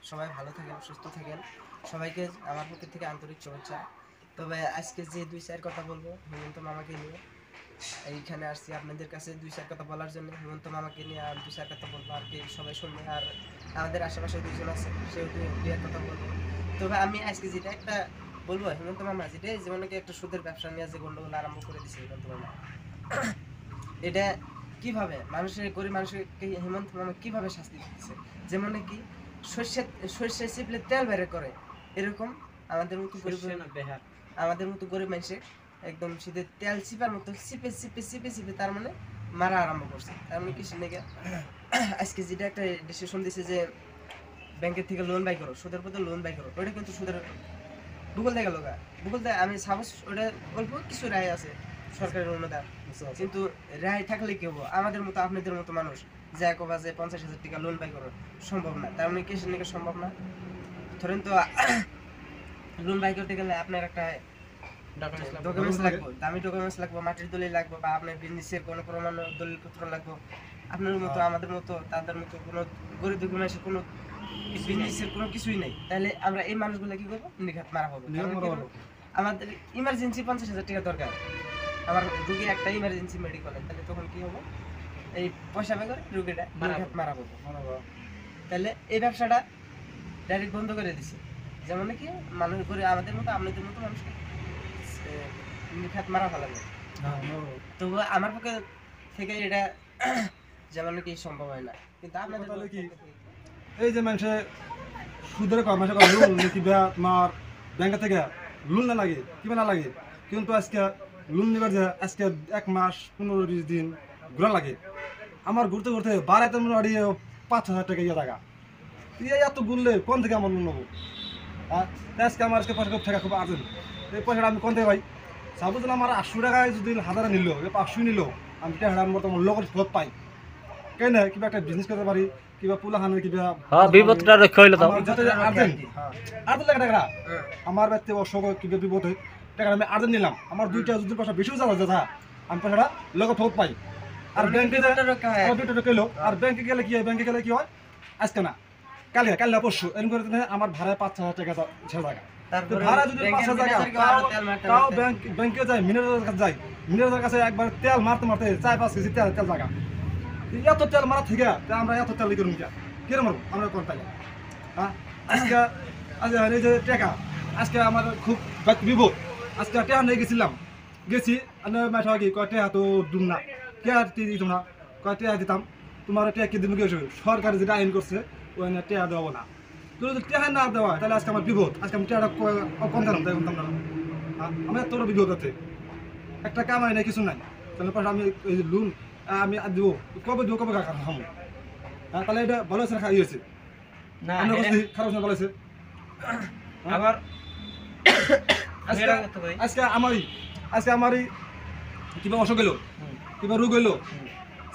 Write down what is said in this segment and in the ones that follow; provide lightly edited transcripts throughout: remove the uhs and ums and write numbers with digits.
সবাই ভালো থাকেন, সুস্থ থাকেন। সবাইকে আমার পক্ষ থেকে আন্তরিক শুভেচ্ছা। তবে আজকে যে 2-4 কথা বলবো হেমন্ত মামাকে নিয়ে, এইখানে আসছি আপনাদের কাছে 2-4 কথা বলার জন্য। হেমন্ত মামাকে নিয়ে আর 2-4 কথা বলবো, আর কি সবাই শুনবে। আর আমাদের আশেপাশে 2 জন আছে, সেও 2-1 কথা বলবো। তবে আমি আজকে যেটা একটা বলবো, হেমন্ত মামা যেটা যেমন কি একটা সুদের ব্যবসা নিয়ে যে গন্ডগোল আরম্ভ করে দিচ্ছে হেমন্ত মামা, এটা কিভাবে মানুষের গরিব মানুষকে হেমন্ত মামা কিভাবে শাস্তি দিচ্ছে। যেমন কি সর্ষে চিপলে তেল বের করে, এরকম আমাদের মতো গরিব মানুষের একদম শীতের তেল চিপার মতো চিপে চিপে চিপে চিপে তার মানে মারা আরম্ভ করছে। তার মানে কি শুনে আজকে যেটা একটা ডিসিশন দিছে যে ব্যাংকের থেকে লোন বাই করো, সুদের পথে লোন বাই করো, ওটা কিন্তু সুদের ভূগোল দেখা লোকা ভূগোল দেয়। আমি সাপোজ ওটা অল্প কিছু রায় আছে সরকারের অনুদান, কিন্তু রায় থাকলে কি হবো? আমাদের মতো আপনাদের মতো মানুষ যা কবা যে 50,000 টাকা লোন বাই করো, সম্ভব না। তার মানে কি সেটা সম্ভব না? ধরেন তো লোন বাই করতে গেলে আপনার একটা ডকুমেন্টস লাগবে, দামি ডকুমেন্টস লাগবে, মাটির দলিল লাগবে, বা আপনার বিজনেসের কোনো প্রমাণ দলিলপত্র লাগবে। আপনার মতো আমাদের মতো তাদের মতো কোনো গরিব দুঃখী মানুষের কোনো বিজনেসের কোনো কিছুই নেই। তাহলে আমরা এই মানুষগুলো কি করবো? নিঘাত মারা হবো। আমাদের ইমার্জেন্সি 50,000 টাকা দরকার, আমার রুগীর একটা ইমার্জেন্সি মেডিকেলে, তাহলে তখন কি হবো? এই পয়সা বের করে রুগীটা নিঘাত মারা হবো। তাহলে এই ব্যবসাটা ডাইরেক্ট বন্ধ করে দিছে। যেমন কি মানুষ করে আমাদের মতো আপনাদের মতো মানুষকে নিঘাত মারা ফেলাবে। তবু আমার পক্ষে থেকে এটা যেমন কি সম্ভব হয় না, কিন্তু আপনাদের কি এই যে মানুষে সুদের মানুষের লোন কিবা তোমার ব্যাংক থেকে লোন না লাগে কিবা না লাগে, কিন্তু আজকে লোন নিবার যে আজকে 1 মাস 15-20 দিন ঘোরা লাগে। আমার ঘুরতে ঘুরতে বাড়াইতে মনে হয় 5,000 টাকা ইয়ে টাকা এত ঘুরলে কোন থেকে আমার লোন নেবো? আজকে আমার আজকে পয়সা খুব টাকা খুব আর্জেন্ট, এই পয়সাটা আমি কোন থেকে পাই? সাপোজ আমার 800 টাকায় যদি 1000 নিল, 500 নিল, আমি টাকা বর্তমান লোকের ফেরত পাই কেন? কিবা একটা বিজনেস করতে পারি, কিবা পোলাহানের কিবা বিপদটা রক্ষা হইলো তো টাকা আমার ব্যক্তি অসুখ কিবা বিপদ হয়, টাকা আমি আর্জেন্ট নিলাম, আমার 2টা যদি পয়সা বেশিও যাওয়া যায়, আমি পয়সাটা লোকের ফেরত পাই। আর ব্যাংকে গেলো, আর ব্যাংকে গেলে কি হয়? ব্যাংকে গেলে কি হয়? আজকে না কালকে পরশু এরকম করে আমার ভাড়ায় 5,000 টাকা ভাড়া যদি 5,000 টাকা, তাও ব্যাংকে যায় মিনারের কাছে যায়, মিনারের কাছে একবার তেল মারতে মারতে 4-5 কেজি তেল জায়গা এত তেল মারা থেকে আমরা এত তেল করুন কিরম মারবো আমরা কোন তাই? হ্যাঁ আজকে এই যে টাকা আজকে আমার খুব বিপদ, আজকে টাকা নিয়ে গেছি মাঠা কি কয় টাকা তো দুম না, টাকা দিতাম না, কয় টাকা দিতাম তোমার টাকা কি দিন সরকার যেটা আইন করছে ওই টাকা দেওয়াবো না। তুমি যদি টাকা না দেওয়া তাহলে আজকে আমার বিপদ, আজকে আমি টাকাটা কম দিলাম তাই বলতাম না। আমি এত বিপদ আছে, একটা কামাই নাই কিছু নাই, তাহলে পয়সা আমি এই যে লোন আমি দিব কবে দিব কবে খাবো? তাহলে এটা ভালো আছে খাই হয়েছে না খারাপ না ভালো আছে? আবার আজকে আমারই কিবা অসুখ গেল, কিবা রোগ হইলো,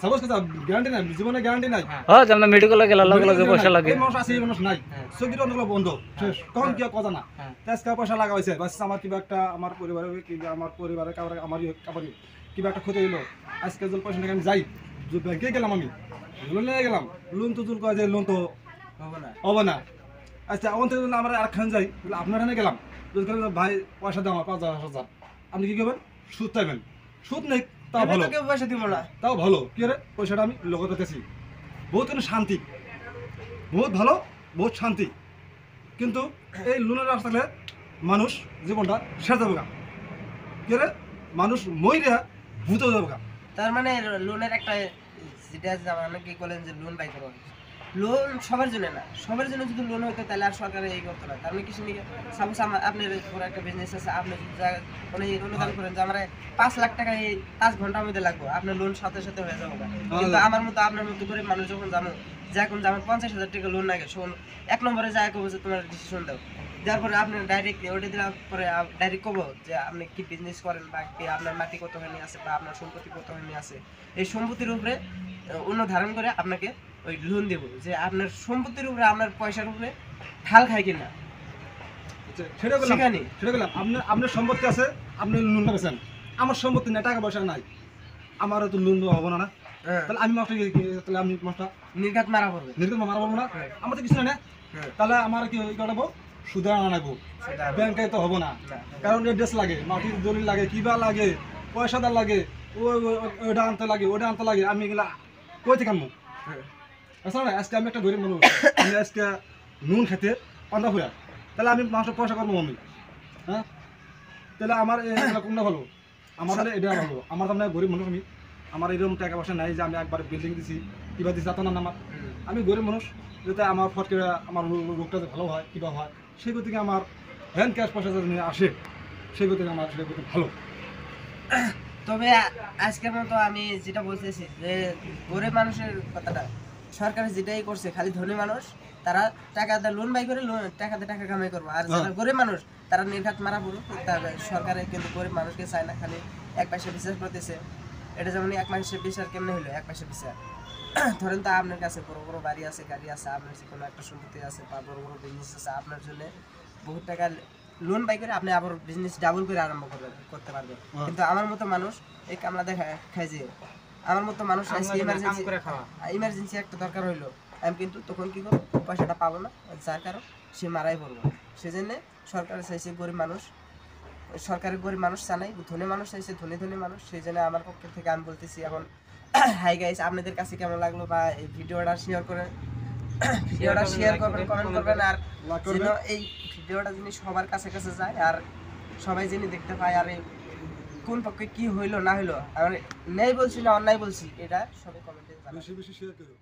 সাপোজ কথা গ্যারান্টি নাই, জীবনে গ্যারান্টি নাই। হ্যাঁ যেমন মেডিকেলে গেলে লগে লগে পয়সা লাগে, মানুষ আছে মানুষ নাই, চোখের অনেকগুলো বন্ধ শেষ, কখন কি কথা না। আজকে পয়সা লাগা হয়েছে, বাস আমার কিবা একটা আমার পরিবারে কাবারই কিবা একটা ক্ষতি হইলো, আজকে যদি পয়সা টাকা আমি যাই ব্যাংকে গেলাম, আমি লোন নিয়ে গেলাম, লোন তো কয় যে লোন তো হবে না। আচ্ছা ওখান থেকে আমরা আরেকখানে যাই, আপনার এখানে গেলাম, ভাই পয়সা দেওয়া 5,000, আপনি কি করবেন? সুদ চাইবেন, সুদ নেই তাও ভালো, পয়সা দিব না তাও ভালো কি রে পয়সাটা আমি লোক পেতেছি, বহুত কিন্তু শান্তি, বহুত ভালো, বহুত শান্তি। কিন্তু এই লোনের আসলে মানুষ জীবনটা শেষ যাবে কি রে, মানুষ মইরা ভূত যাবে। তার মানে লোনের একটা যেটা অনেকে বলেন যে লোন বাই করো, লোন সবার জন্য না, সবার জন্য যদি লোন হতো তাহলে আর সরকার এই করতো না। তার মানে কিছু নিয়ে সাপোজ আপনার কোনো একটা বিজনেস আছে, আপনি মানে অনুদান করেন যে আমার 5 লাখ টাকা এই 5 ঘন্টার মধ্যে লাগবে, আপনার লোন সাথে সাথে হয়ে যাবে। কিন্তু আমার মতো আপনার মতো করে মানুষ যখন জানো যে এখন আমার 50,000 টাকা লোন লাগে, শোন 1 নম্বরে যায় কবে যে তোমার ডিসিশন দাও, যার পরে আপনি ডাইরেক্ট ওটা দেওয়ার পরে ডাইরেক্ট কব যে আপনি কি বিজনেস করেন, বা কি আপনার মাটি কতখানি আছে, বা আপনার সম্পত্তি কতখানি আছে, এই সম্পত্তির উপরে অন্য ধারণ করে আপনাকে ওই লোন দেব, যে আপনার সম্পত্তির উপরে আপনার পয়সার উপরে ঢাল খায় কিনা সেটা গেলাম। আপনার সম্পত্তি আছে, আপনি লোনটা পেয়েছেন, আমার সম্পত্তি নাই, টাকা পয়সা নাই, আমারও তো লোন দেওয়া হবো না। হ্যাঁ। তাহলে আমি মাছটা তাহলে আমি মাছটা নির্ঘাত মারা পড়বে। নির্গত মারা পারবো না হ্যাঁ। আমার তো কিছু না হ্যাঁ। তাহলে আমার কি কাটাবো সুদে আনাবো সেটা আর- ব্যাংকে তো হবো না না। কারণ ড্রেস লাগে মাটির দলিল লাগে কিবা লাগে পয়সাদার লাগে ওইটা আনতে লাগে ওইটা আনতে লাগে আমি এগুলা কই থেকে আনবো হ্যাঁ। আসলে না আজকে আমি একটা গরিব মানুষ আমি আজকে নুন খেতে পান্তা ফুয়া তাহলে আমি মাসে পয়সা করবো আমি হ্যাঁ তাহলে আমার এগুলা কোনটা ভালো আমার হলে এটা ভালো আমার তো গরিব মানুষ আমার এরকম টাকা পয়সা নাই যে আমি একবার বিল্ডিং দিছি কিবা দিছি তা না আমার হুম। আমি গরিব মানুষ যাতে আমার ফটকে আমার রোগটা যাতে ভালো হয় কিবা হয় সেই থেকে আমার হ্যান্ড ক্যাশ পয়সা যাতে নিয়ে আসে সেই থেকে আমার সেটা করতে ভালো তবে আজকের মতো আমি যেটা বলতেছি যে গরিব মানুষের কথাটা সরকার যেটাই করছে খালি ধনী মানুষ তারা টাকা দিয়ে লোন বাই করে টাকাতে টাকা কামাই করবো আর যারা গরিব মানুষ তারা নির্ঘাত মারা পড়ুক সরকারে কিন্তু গরিব মানুষকে চায় না খালি এক পয়সা বিচার করতেছে এটা যেমন এক মাসে বিচার কেমনে হলো এক পয়সা বিচার ধরেন তো আপনার কাছে বড় বড় বাড়ি আছে গাড়ি আছে আপনার যে কোনো একটা সম্পত্তি আছে বা বড় বড় বিজনেস আছে আপনার জন্য বহুত টাকা লোন বাই করে আপনি আবার বিজনেস ডাবল করে আরম্ভ করতে পারবেন কিন্তু আমার মতো মানুষ এই কামলা দেখা খাই যে আমার মতো মানুষ ইমার্জেন্সি একটা দরকার হইলো আমি কিন্তু তখন কি করবো পয়সাটা পাবো না যার কারণ সে মারাই পড়বো সেজন্য সরকার চাইছে গরিব মানুষ সরকারের গরিব মানুষ চানাই ধনী মানুষ চাইছে ধনী মানুষ সেই জন্য আমার পক্ষ থেকে আমি বলতেছি এখন হাই গাইস আপনাদের কাছে কেমন লাগলো বা এই ভিডিওটা শেয়ার করবেন কমেন্ট করবেন আর যেন এই ভিডিওটা যিনি সবার কাছে কাছে যায় আর সবাই যিনি দেখতে পায় আর এই কোন পক্ষে কি হইলো না হইলো আমি নেই বলছি না অন্যায় বলছি এটা সবাই কমেন্টে জানাবেন বেশি বেশি শেয়ার করো